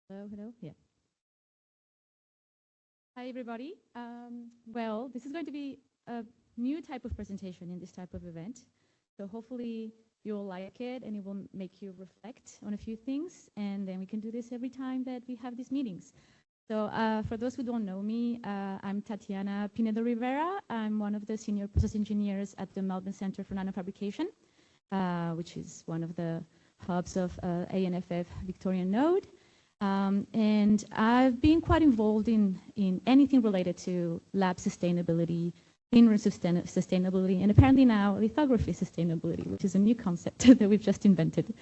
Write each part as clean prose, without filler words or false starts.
Hello, hello, yeah. Hi, everybody. Well, this is going to be a new type of presentation in this type of event. So hopefully you'll like it and it will make you reflect on a few things. And then we can do this every time that we have these meetings. So for those who don't know me, I'm Tatiana Pineda Rivera. I'm one of the senior process engineers at the Melbourne Center for Nanofabrication, which is one of the hubs of ANFF Victorian Node. And I've been quite involved in anything related to lab sustainability, clean room sustainability, and apparently now lithography sustainability, which is a new concept that we've just invented.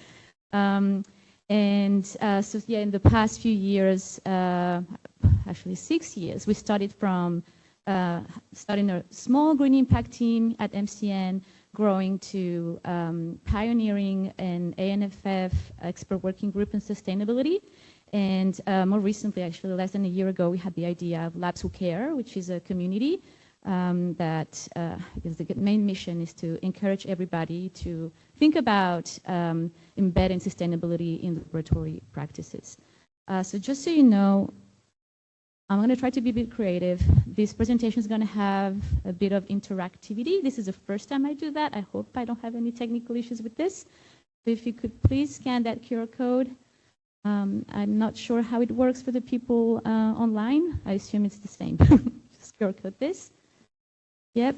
So yeah, in the past few years, actually 6 years, we started from starting a small green impact team at MCN, growing to pioneering an ANFF expert working group in sustainability. And more recently, actually less than a year ago, we had the idea of Labs Who Care, which is a community that because the main mission is to encourage everybody to think about embedding sustainability in laboratory practices. So just so you know, I'm going to try to be a bit creative. This presentation is going to have a bit of interactivity. This is the first time I do that. I hope I don't have any technical issues with this. So if you could please scan that QR code. I'm not sure how it works for the people online. I assume it's the same. Just QR code this. Yep.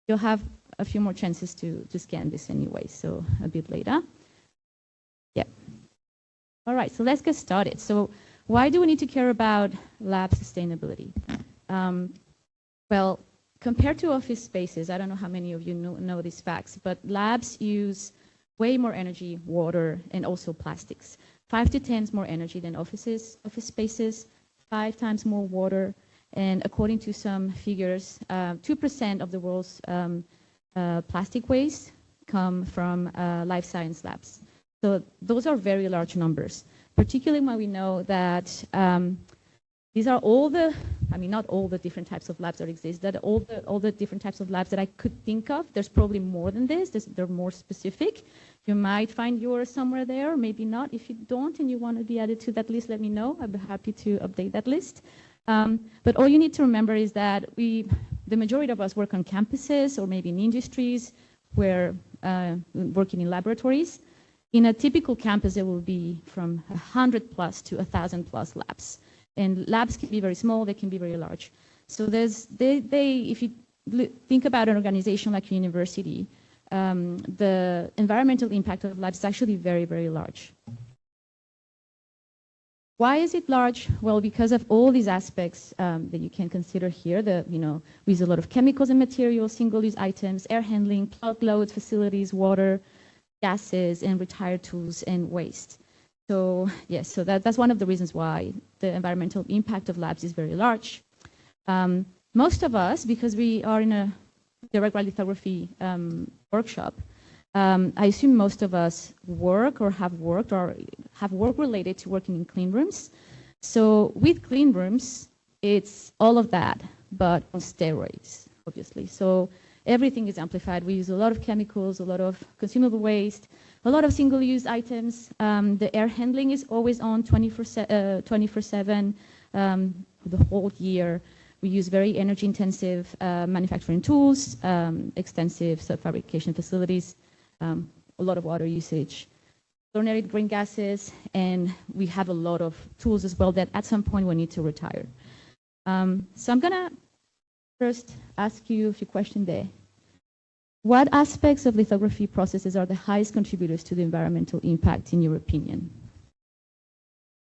You'll have a few more chances to scan this anyway, so a bit later. Yep. All right, so let's get started. So why do we need to care about lab sustainability? Well, compared to office spaces, I don't know how many of you know these facts, but labs use way more energy, water, and also plastics. 5 to 10 more energy than office spaces, 5 times more water, and according to some figures, 2% of the world's plastic waste come from life science labs. So those are very large numbers, particularly when we know that these are all the, I mean, not all the different types of labs that exist, that all the different types of labs that I could think of. There's probably more than this. They're more specific. You might find yours somewhere there, maybe not. If you don't and you want to be added to that list, let me know. I'd be happy to update that list. But all you need to remember is that the majority of us work on campuses or maybe in industries where working in laboratories. In a typical campus, there will be from 100 plus to 1,000 plus labs. And labs can be very small, they can be very large. So if you think about an organization like a university, the environmental impact of labs is actually very, very large. Why is it large? Well, because of all these aspects that you can consider here. We use a lot of chemicals and materials, single-use items, air handling, plug loads, facilities, water, gases, and retired tools and waste. So yes, so that's one of the reasons why the environmental impact of labs is very large. Most of us, because we are in a direct lithography workshop, I assume most of us work or have work related to working in clean rooms. So with clean rooms, it's all of that, but on steroids, obviously. So everything is amplified. We use a lot of chemicals, a lot of consumable waste, a lot of single-use items. The air handling is always on 24/7 the whole year. We use very energy-intensive manufacturing tools, extensive fabrication facilities, a lot of water usage, fluorinated green gases, and we have a lot of tools as well that at some point we need to retire. So I'm going to first ask you a few questions there. What aspects of lithography processes are the highest contributors to the environmental impact, in your opinion?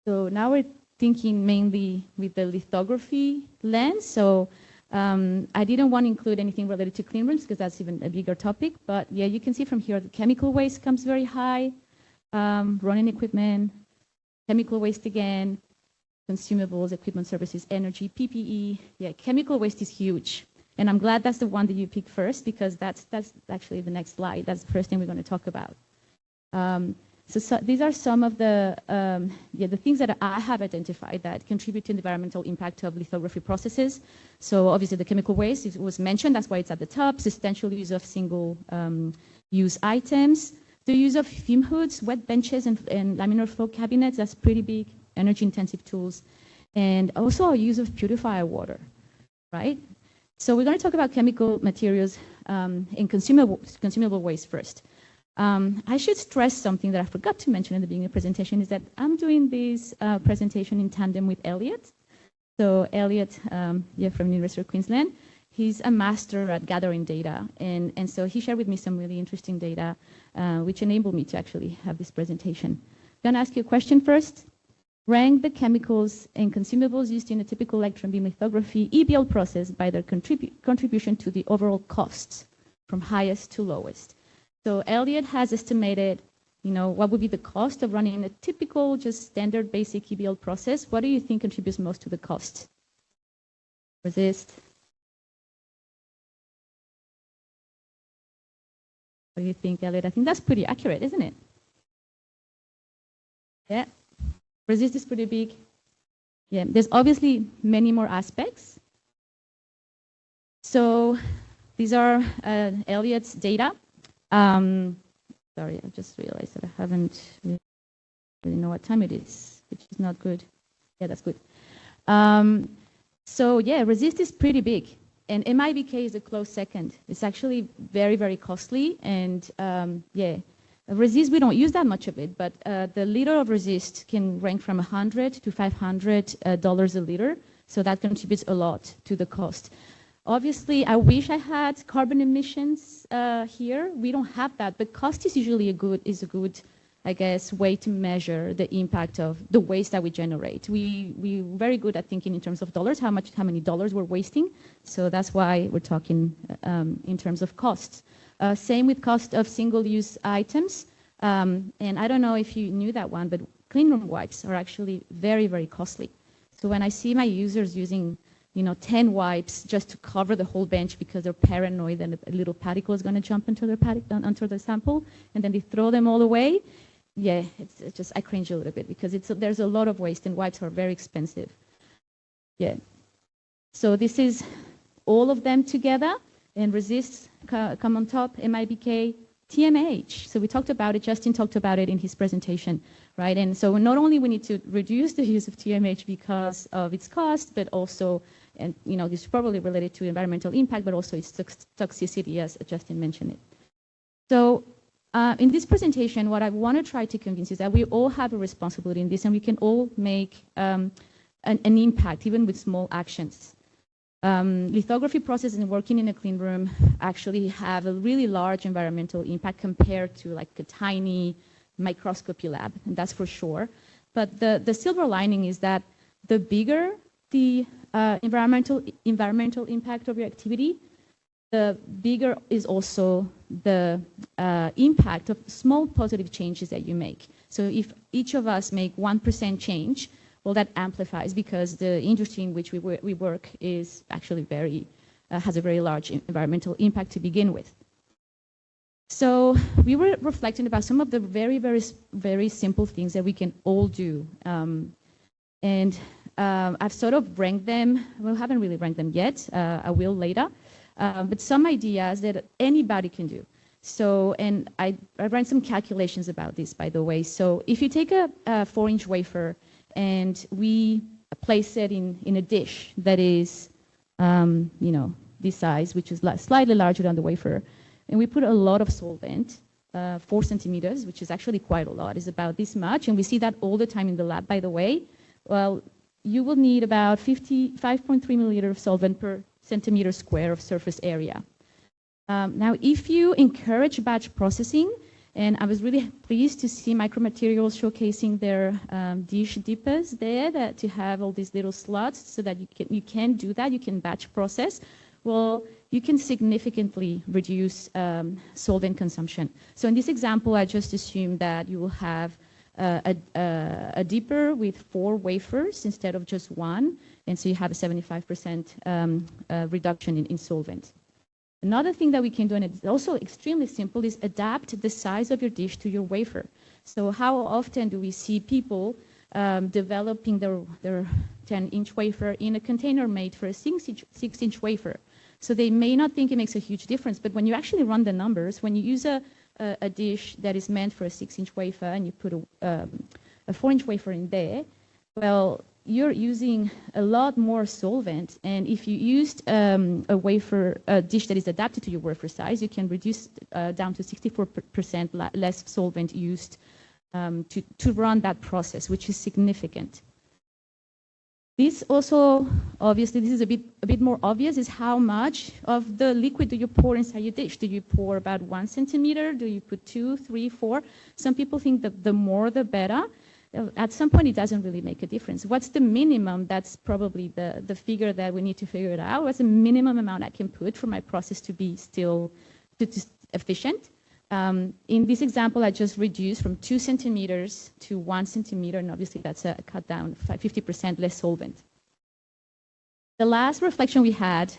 So now we're thinking mainly with the lithography lens. So I didn't want to include anything related to clean rooms because that's even a bigger topic. But yeah, you can see from here the chemical waste comes very high, running equipment, chemical waste again, consumables, equipment, services, energy, PPE. Yeah, chemical waste is huge. And I'm glad that's the one that you picked first because that's actually the next slide. That's the first thing we're going to talk about. So these are some of the things that I have identified that contribute to the environmental impact of lithography processes. So obviously the chemical waste was mentioned. That's why it's at the top. Substantial use of single-use items. The use of fume hoods, wet benches, and laminar flow cabinets. That's pretty big. energy-intensive tools, and also our use of purifier water, right? So we're going to talk about chemical materials and consumable waste first. I should stress something that I forgot to mention in the beginning of the presentation is that I'm doing this presentation in tandem with Elliot. So Elliot, from the University of Queensland, he's a master at gathering data. And so he shared with me some really interesting data, which enabled me to actually have this presentation. I'm going to ask you a question first. Rank the chemicals and consumables used in a typical electron beam lithography EBL process by their contribution to the overall costs from highest to lowest. So Elliot has estimated, what would be the cost of running a typical, just standard basic EBL process. What do you think contributes most to the cost? Resist. What do you think, Elliot? I think that's pretty accurate, isn't it? Yeah. Resist is pretty big. Yeah, there's obviously many more aspects. So these are Elliot's data. Sorry, I just realized that I haven't really know what time it is, which is not good. Yeah, that's good. So yeah, resist is pretty big. And MIBK is a close second. It's actually very, very costly. And yeah, resist, we don't use that much of it, but the liter of resist can rank from $100 to $500 a liter. So that contributes a lot to the cost. Obviously, I wish I had carbon emissions here. We don't have that, but cost is usually a good, I guess, way to measure the impact of the waste that we generate. We're very good at thinking in terms of dollars, how many dollars we're wasting. So that's why we're talking in terms of costs. Same with cost of single-use items. And I don't know if you knew that one, but cleanroom wipes are actually very, very costly. So when I see my users using 10 wipes just to cover the whole bench because they're paranoid that a little particle is going to jump into their sample, and then they throw them all away. Yeah, it's just, I cringe a little bit because there's a lot of waste and wipes are very expensive. Yeah. So this is all of them together, and resist come on top, MIBK, TMH. So we talked about it, Justin talked about it in his presentation, right? And so not only we need to reduce the use of TMH because of its cost, but also, and this is probably related to environmental impact, but also its toxicity, as Justin mentioned it. So in this presentation, what I want to try to convince you is that we all have a responsibility in this, and we can all make an impact, even with small actions. Lithography processes and working in a clean room actually have a really large environmental impact compared to like a tiny microscopy lab, and that's for sure. But the silver lining is that the bigger the environmental impact of your activity, the bigger is also the impact of small positive changes that you make. So if each of us make 1% change, well, that amplifies because the industry in which we work is actually has a very large environmental impact to begin with. So we were reflecting about some of the very, very, very simple things that we can all do. And I've sort of ranked them. Well, I haven't really ranked them yet. I will later. But some ideas that anybody can do. So, and I ran some calculations about this, by the way. So if you take a 4-inch wafer and we place it in a dish that is, this size, which is slightly larger than the wafer, and we put a lot of solvent, 4 centimeters, which is actually quite a lot, is about this much, and we see that all the time in the lab, by the way. Well, you will need about 5.3 milliliters of solvent per centimeter square of surface area. Now, if you encourage batch processing, and I was really pleased to see Micromaterials showcasing their dish dippers there to have all these little slots so that you can do that, you can batch process. Well, you can significantly reduce solvent consumption. So in this example, I just assumed that you will have a dipper with 4 wafers instead of just 1, and so you have a 75% reduction in solvent. Another thing that we can do, and it's also extremely simple, is adapt the size of your dish to your wafer. So how often do we see people developing their 10-inch wafer in a container made for a 6-inch wafer? So they may not think it makes a huge difference, but when you actually run the numbers, when you use a dish that is meant for a 6-inch wafer and you put a 4-inch wafer in there, well, you're using a lot more solvent. And if you used a dish that is adapted to your wafer size, you can reduce down to 64% less solvent used to run that process, which is significant. This also, obviously, this is a bit more obvious, is how much of the liquid do you pour inside your dish? Do you pour about 1 centimeter? Do you put 2, 3, 4? Some people think that the more the better. At some point, it doesn't really make a difference. What's the minimum? That's probably the figure that we need to figure it out. What's the minimum amount I can put for my process to be still efficient? In this example, I just reduced from 2 centimeters to 1 centimeter, and obviously that's a cut down, 50% less solvent. The last reflection we had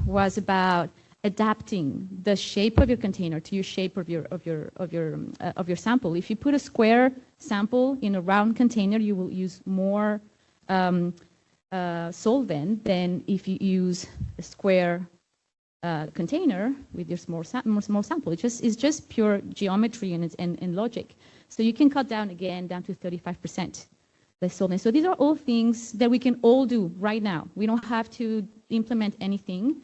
was about adapting the shape of your container to your shape of your sample. If you put a square sample in a round container, you will use more solvent than if you use a square container with your small sample. It's just pure geometry and logic. So you can cut down again down to 35% less solvent. So these are all things that we can all do right now. We don't have to implement anything.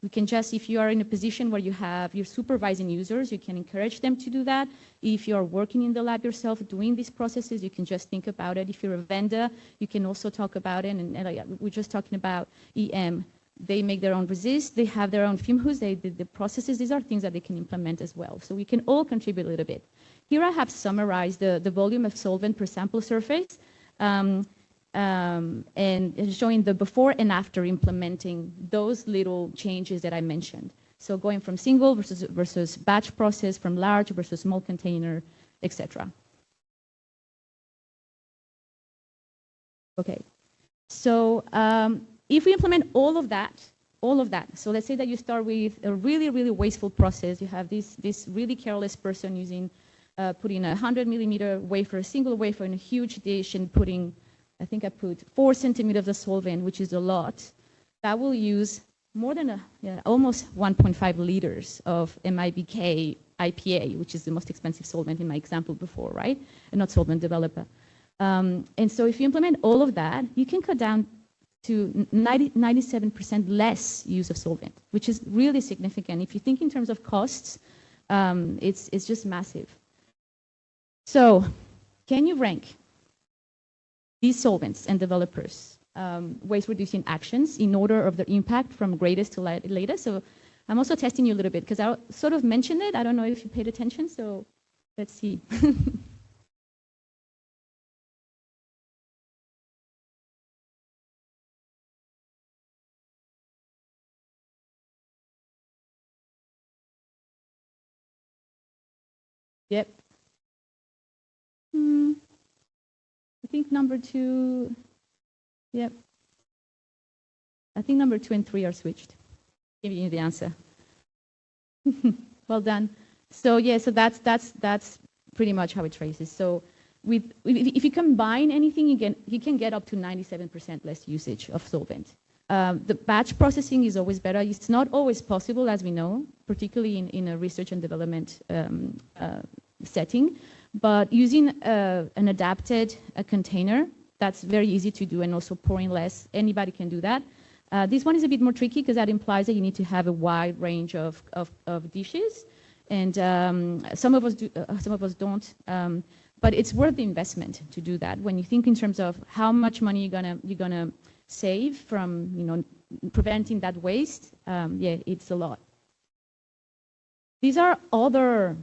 We can just, if you are in a position where you're supervising users, you can encourage them to do that. If you're working in the lab yourself doing these processes, you can just think about it. If you're a vendor, you can also talk about it. And we're just talking about EM. They make their own resist, they have their own fume hoods, the processes, these are things that they can implement as well. So we can all contribute a little bit. Here I have summarized the volume of solvent per sample surface and showing the before and after implementing those little changes that I mentioned. So going from single versus batch process, from large versus small container, etc. Okay, so if we implement all of that, so let's say that you start with a really, really wasteful process. You have this really careless person using, putting a 100 millimeter wafer, a single wafer in a huge dish and putting, I think I put 4 centimeters of solvent, which is a lot. That will use more than almost 1.5 liters of MIBK IPA, which is the most expensive solvent in my example before, right? And not solvent developer. And so if you implement all of that, you can cut down to 97% less use of solvent, which is really significant. If you think in terms of costs, it's just massive. So can you rank these solvents and developers waste reducing actions in order of their impact from greatest to latest? So I'm also testing you a little bit because I sort of mentioned it. I don't know if you paid attention, so let's see. Yep. I think number 2, yep. I think number 2 and 3 are switched. Giving you the answer. Well done. So yeah, so that's pretty much how it traces. So if you combine anything, you can get up to 97% less usage of solvent. The batch processing is always better. It's not always possible, as we know, particularly in a research and development setting. But using an adapted container, that's very easy to do, and also pouring less, anybody can do that. This one is a bit more tricky because that implies that you need to have a wide range of dishes, and some of us do, some of us don't. But it's worth the investment to do that. When you think in terms of how much money you're gonna save from preventing that waste, yeah, it's a lot. These are other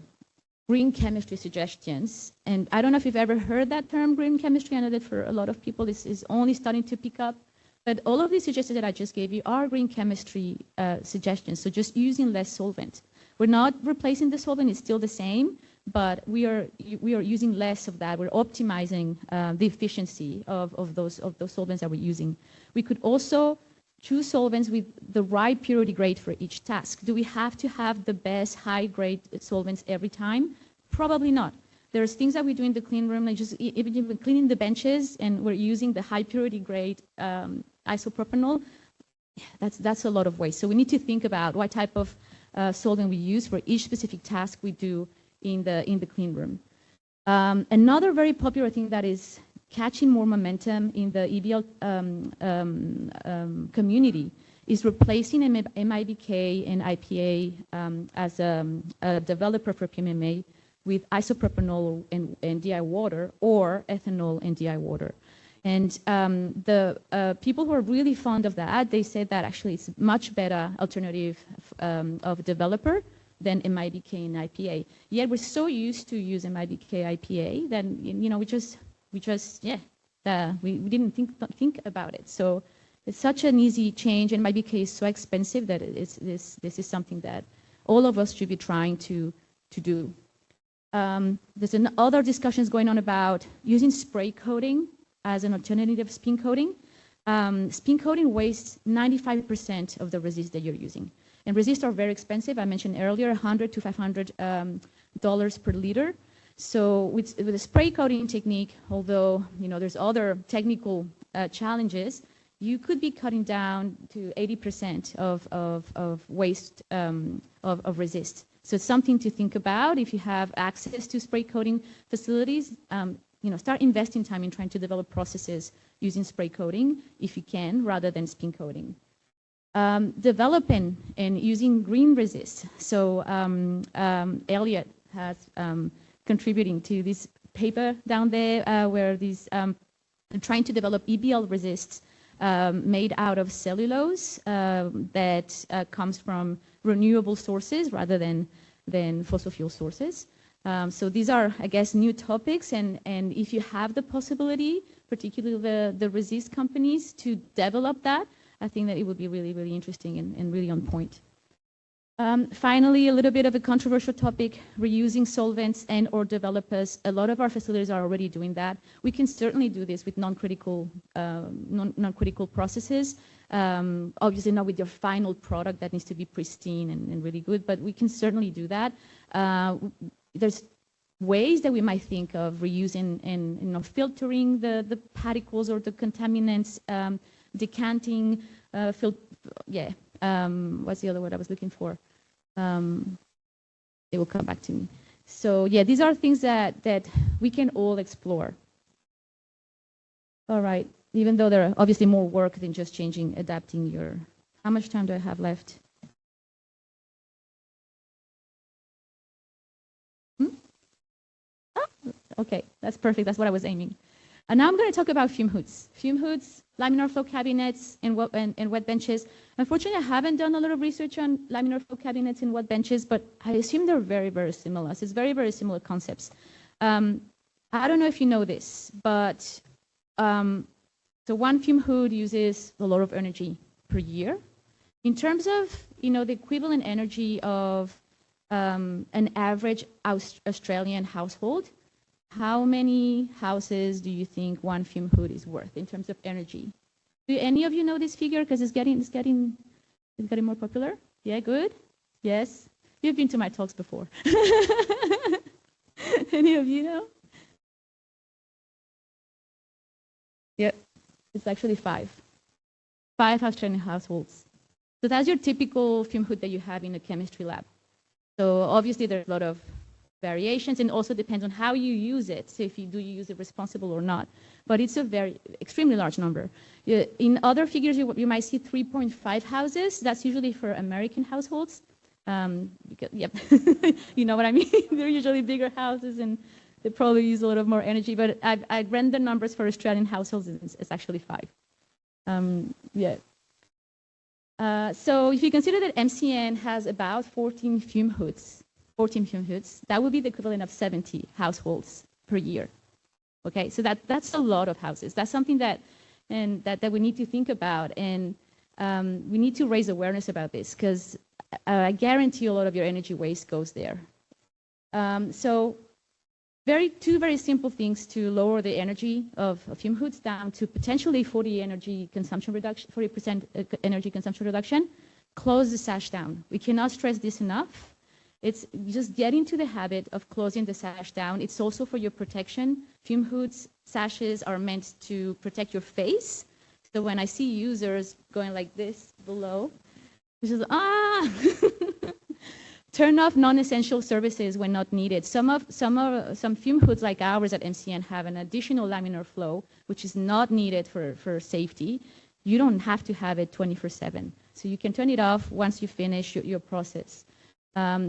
green chemistry suggestions, and I don't know if you've ever heard that term, green chemistry. I know that for a lot of people this is only starting to pick up, but all of these suggestions that I just gave you are green chemistry suggestions, so just using less solvent. We're not replacing the solvent, it's still the same, but we are using less of that. We're optimizing the efficiency of those solvents that we're using. We could also choose solvents with the right purity grade for each task. Do we have to have the best high-grade solvents every time? Probably not. There's things that we do in the clean room, like just even cleaning the benches, and we're using the high purity grade isopropanol. That's a lot of waste. So we need to think about what type of solvent we use for each specific task we do in the clean room. Another very popular thing that is catching more momentum in the EBL community is replacing MIBK and IPA as a developer for PMMA with isopropanol and DI water, or ethanol and DI water. And the people who are really fond of that, they say that actually it's much better alternative of developer than MIBK and IPA. Yet we're so used to use MIBK IPA that we didn't think about it. So it's such an easy change, and MIBK is so expensive that this is something that all of us should be trying to do. There's other discussions going on about using spray coating as an alternative of spin coating. Spin coating wastes 95% of the resist that you're using. And resists are very expensive. I mentioned earlier, $100 to $500 per liter. So with the spray coating technique, although there's other technical challenges, you could be cutting down to 80% of waste of resist. So it's something to think about. If you have access to spray coating facilities, start investing time in trying to develop processes using spray coating if you can, rather than spin coating. Developing and using green resist. So Elliot has contributing to this paper down there where these trying to develop EBL resists made out of cellulose that comes from renewable sources rather than fossil fuel sources. So these are, I guess, new topics, and if you have the possibility, particularly the resist companies, to develop that, I think that it would be really, really interesting and really on point. Finally, a little bit of a controversial topic, reusing solvents and or developers. A lot of our facilities are already doing that. We can certainly do this with non-critical processes. Obviously not with your final product that needs to be pristine and really good, but we can certainly do that. There's ways that we might think of reusing and filtering the particles or the contaminants, decanting, what's the other word I was looking for? It will come back to me. So yeah, these are things that we can all explore. All right, even though there are obviously more work than just changing, adapting your, how much time do I have left? Okay, that's perfect. That's what I was aiming. And now I'm going to talk about fume hoods. Fume hoods, laminar flow cabinets, and wet benches. Unfortunately, I haven't done a lot of research on laminar flow cabinets and wet benches, but I assume they're very, very similar. So it's very, very similar concepts. I don't know if you know this, but so one fume hood uses a lot of energy per year. In terms of the equivalent energy of an average Australian household, how many houses do you think one fume hood is worth in terms of energy? Do any of you know this figure? Because it's getting more popular. Yeah, good. Yes, you've been to my talks before. Any of you know? Yep, it's actually 5 Australian households. So that's your typical fume hood that you have in a chemistry lab. So obviously there's a lot of variations, and also depends on how you use it. So if you use it responsible or not, but it's a extremely large number. In other figures, you might see 3.5 houses. That's usually for American households. Because, yep, you know what I mean. They're usually bigger houses, and they probably use a lot of more energy. But I ran the numbers for Australian households. It's actually 5. Yeah. So if you consider that MCN has about 14 fume hoods, that would be the equivalent of 70 households per year. Okay, so that's a lot of houses. That's something that we need to think about, and we need to raise awareness about this, because I guarantee a lot of your energy waste goes there. So two very simple things to lower the energy of fume hoods down to potentially 40% energy consumption reduction. Close the sash down. We cannot stress this enough. It's just get into the habit of closing the sash down. It's also for your protection. Fume hoods, sashes are meant to protect your face. So when I see users going like this below, which is, Turn off non-essential services when not needed. Some fume hoods like ours at MCN have an additional laminar flow, which is not needed for safety. You don't have to have it 24/7. So you can turn it off once you finish your process.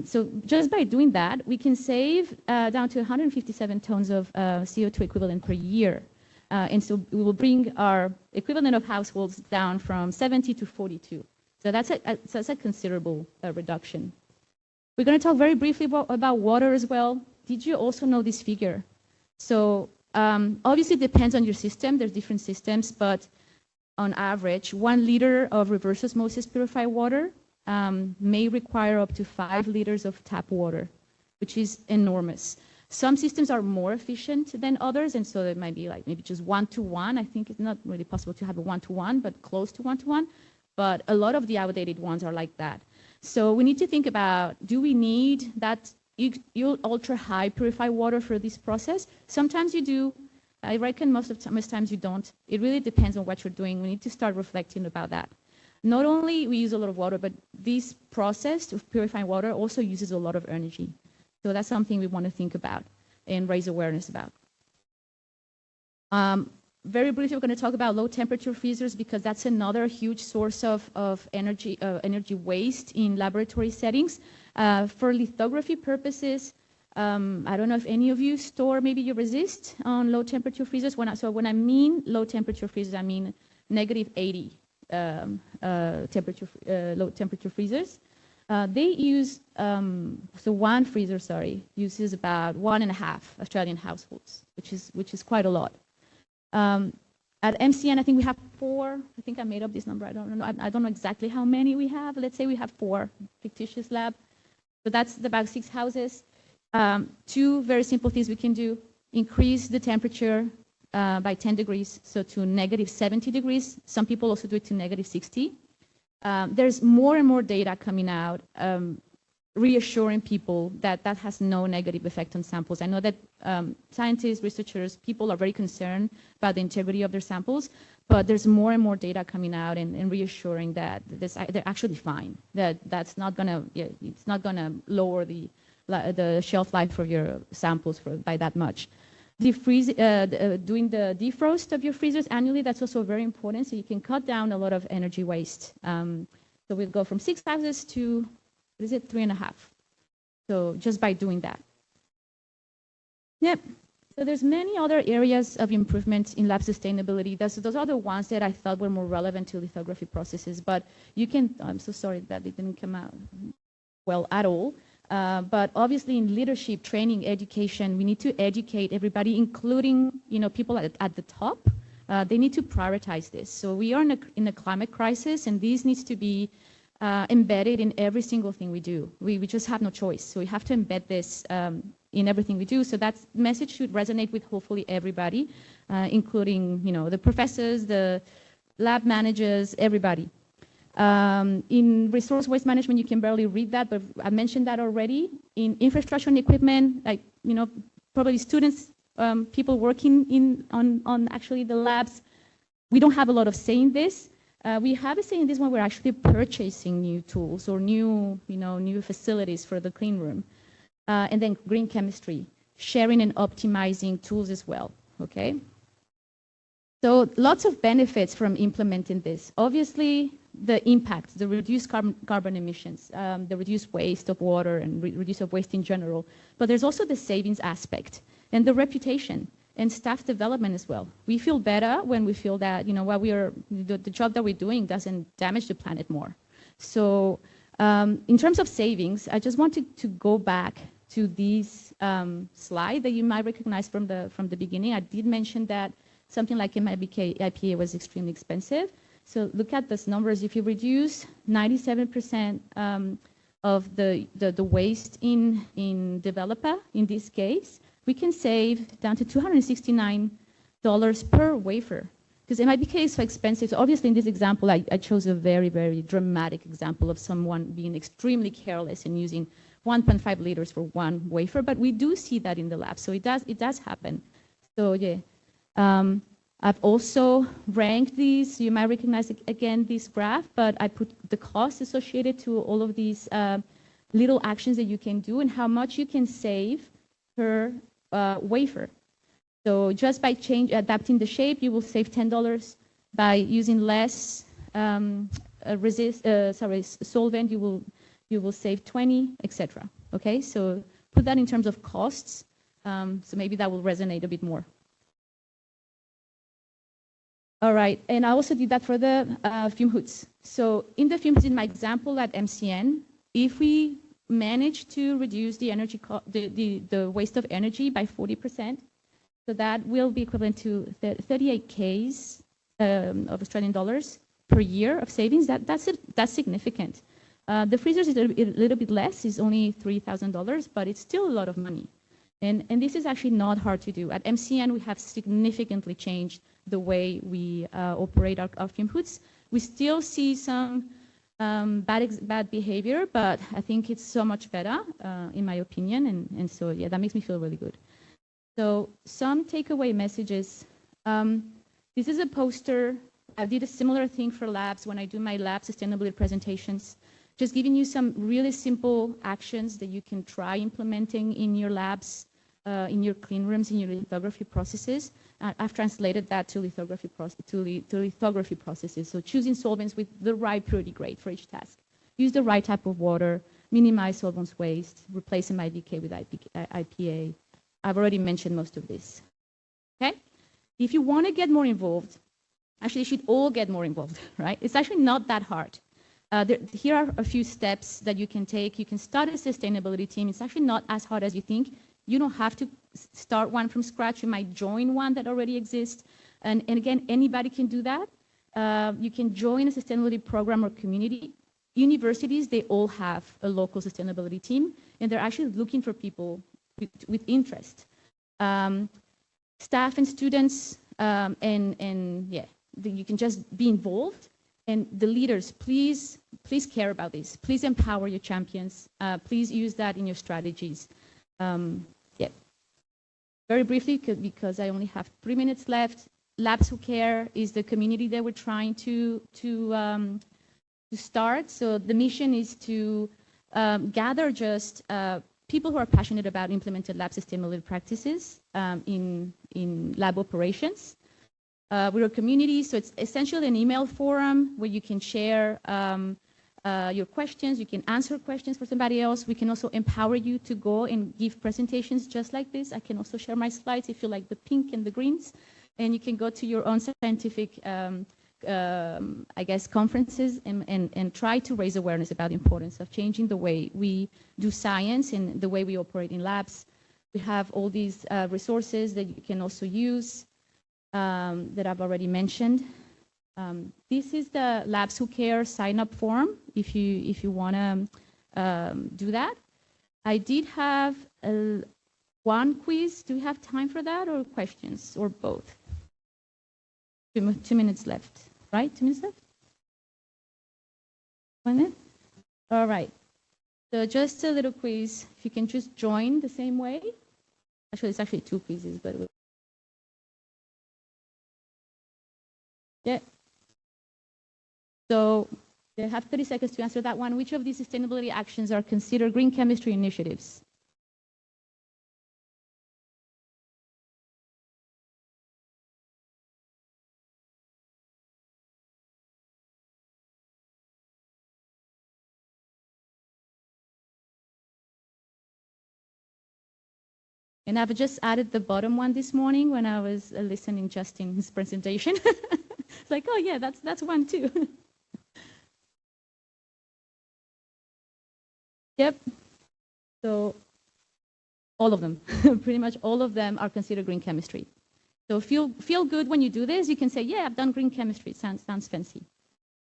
So just by doing that, we can save down to 157 tons of CO2 equivalent per year. And so we will bring our equivalent of households down from 70 to 42. So that's a considerable reduction. We're going to talk very briefly about water as well. Did you also know this figure? So obviously it depends on your system. There's different systems, but on average, 1 liter of reverse osmosis purified water may require up to 5 liters of tap water, which is enormous. Some systems are more efficient than others, and so it might be like maybe just 1-to-1. I think it's not really possible to have a 1-to-1, but close to 1-to-1. But a lot of the outdated ones are like that. So we need to think about, do we need that ultra high purified water for this process? Sometimes you do. I reckon most times you don't. It really depends on what you're doing. We need to start reflecting about that. Not only we use a lot of water, but this process of purifying water also uses a lot of energy. So that's something we want to think about and raise awareness about. Very briefly, we're going to talk about low temperature freezers because that's another huge source of energy waste in laboratory settings. For lithography purposes, I don't know if any of you store maybe your resist on low temperature freezers. When I mean low temperature freezers, I mean -80 low temperature freezers. They use, one freezer, uses about 1.5 Australian households, which is quite a lot. At MCN, I think we have 4. I think I made up this number. I don't know. I don't know exactly how many we have. Let's say we have 4 fictitious lab. So that's about 6 houses. 2 very simple things we can do: increase the temperature by 10 degrees, so to -70 degrees. Some people also do it to -60. There's more and more data coming out reassuring people that that has no negative effect on samples. I know that scientists, researchers, people are very concerned about the integrity of their samples, but there's more and more data coming out and reassuring that they're actually fine. That's not gonna, it's not gonna lower the shelf life of your samples by that much. Doing the defrost of your freezers annually, that's also very important, so you can cut down a lot of energy waste. So we'll go from 6 houses to, what is it, 3.5. So just by doing that. Yep. So there's many other areas of improvement in lab sustainability. Those are the ones that I thought were more relevant to lithography processes, but you can, I'm so sorry that it didn't come out well at all. But obviously in leadership, training, education, we need to educate everybody, including people at the top. They need to prioritize this. So we are in a climate crisis, and this needs to be embedded in every single thing we do. We just have no choice. So we have to embed this in everything we do. So that message should resonate with hopefully everybody, including the professors, the lab managers, everybody. In resource waste management, you can barely read that, but I mentioned that already. In infrastructure and equipment, like probably students, people working on actually the labs, we don't have a lot of say in this. We have a say in this when we're actually purchasing new tools or new facilities for the clean room. And then green chemistry, sharing and optimizing tools as well. Okay. So lots of benefits from implementing this. Obviously, the impact, the reduced carbon emissions, the reduced waste of water and reduce of waste in general. But there's also the savings aspect and the reputation and staff development as well. We feel better when we feel that what the job that we're doing doesn't damage the planet more. So in terms of savings, I just wanted to go back to this slide that you might recognize from the beginning. I did mention that something like IPA was extremely expensive. So look at those numbers. If you reduce 97% of the waste in developer, in this case, we can save down to $269 per wafer. Because MIBK is so expensive. So obviously in this example, I chose a very, very dramatic example of someone being extremely careless and using 1.5 liters for one wafer. But we do see that in the lab. So it does happen. So yeah. I've also ranked these. You might recognize again this graph, but I put the cost associated to all of these little actions that you can do and how much you can save per wafer. So just by adapting the shape, you will save $10. By using less solvent, you will save 20, etc. Okay, so put that in terms of costs. So maybe that will resonate a bit more. All right, and I also did that for the fume hoods. So in the fume hoods, in my example at MCN, if we manage to reduce the energy, the waste of energy by 40%, so that will be equivalent to 38 Ks of Australian dollars per year of savings. That's significant. The freezers is a little bit less, is only $3,000, but it's still a lot of money. And this is actually not hard to do. At MCN, we have significantly changed the way we operate our fume hoods. We still see some bad behavior, but I think it's so much better, in my opinion. And so, yeah, that makes me feel really good. So some takeaway messages. This is a poster. I did a similar thing for labs when I do my lab sustainability presentations, just giving you some really simple actions that you can try implementing in your labs, in your clean rooms, in your lithography processes. I've translated that to lithography processes. So choosing solvents with the right purity grade for each task. Use the right type of water, minimize solvents waste, replacing IBK with IPA. I've already mentioned most of this. Okay? If you want to get more involved, actually you should all get more involved, right? It's actually not that hard. Here are a few steps that you can take. You can start a sustainability team. It's actually not as hard as you think. You don't have to start one from scratch. You might join one that already exists. And again, anybody can do that. You can join a sustainability program or community. Universities, they all have a local sustainability team, and they're actually looking for people with interest. Staff and students, you can just be involved. And the leaders, please care about this. Please empower your champions. Please use that in your strategies. Very briefly, because I only have 3 minutes left, Labs Who Care is the community that we're trying to start. So the mission is to gather just people who are passionate about implemented lab sustainability practices in lab operations. We're a community, so it's essentially an email forum where you can share your questions, you can answer questions for somebody else. We can also empower you to go and give presentations just like this. I can also share my slides if you like the pink and the greens. And you can go to your own scientific, conferences and try to raise awareness about the importance of changing the way we do science and the way we operate in labs. We have all these resources that you can also use that I've already mentioned. This is the Labs Who Care sign-up form if you want to do that. I did have one quiz. Do we have time for that, or questions, or both? 2 minutes left, right? 2 minutes left? 1 minute? All right. So just a little quiz. If you can just join the same way. Actually, it's actually 2 quizzes, but yeah. So they have 30 seconds to answer that one. Which of these sustainability actions are considered green chemistry initiatives? And I've just added the bottom one this morning when I was listening Justin's presentation. It's like, oh yeah, that's one too. Yep. So all of them, pretty much all of them are considered green chemistry. So feel good when you do this. You can say, yeah, I've done green chemistry. It sounds fancy.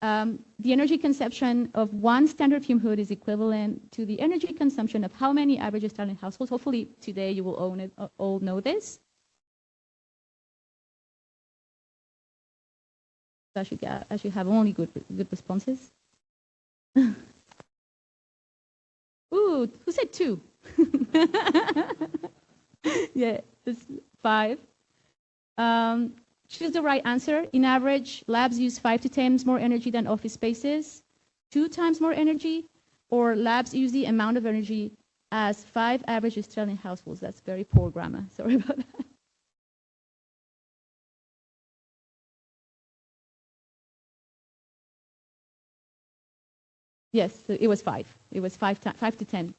The energy consumption of one standard fume hood is equivalent to the energy consumption of how many average Australian households? Hopefully today you will all know this. So I should have only good responses. Ooh, who said 2? Yeah, it's 5. Choose the right answer. In average, labs use 5 to 10 times more energy than office spaces, 2 times more energy, or labs use the amount of energy as 5 average Australian households. That's very poor grammar. Sorry about that. Yes, so it was 5. It was 5 to 10.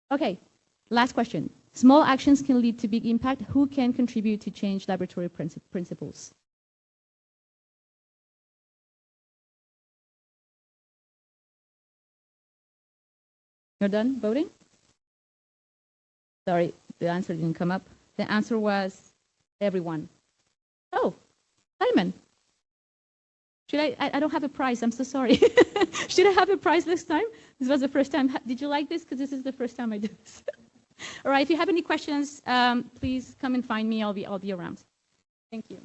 Okay, last question. Small actions can lead to big impact. Who can contribute to change laboratory principles? You're done voting? Sorry, the answer didn't come up. The answer was everyone. Oh, Simon. Should I don't have a prize. I'm so sorry. Should I have a prize this time? This was the first time. Did you like this? Because this is the first time I do this. All right, if you have any questions, please come and find me. I'll be around. Thank you.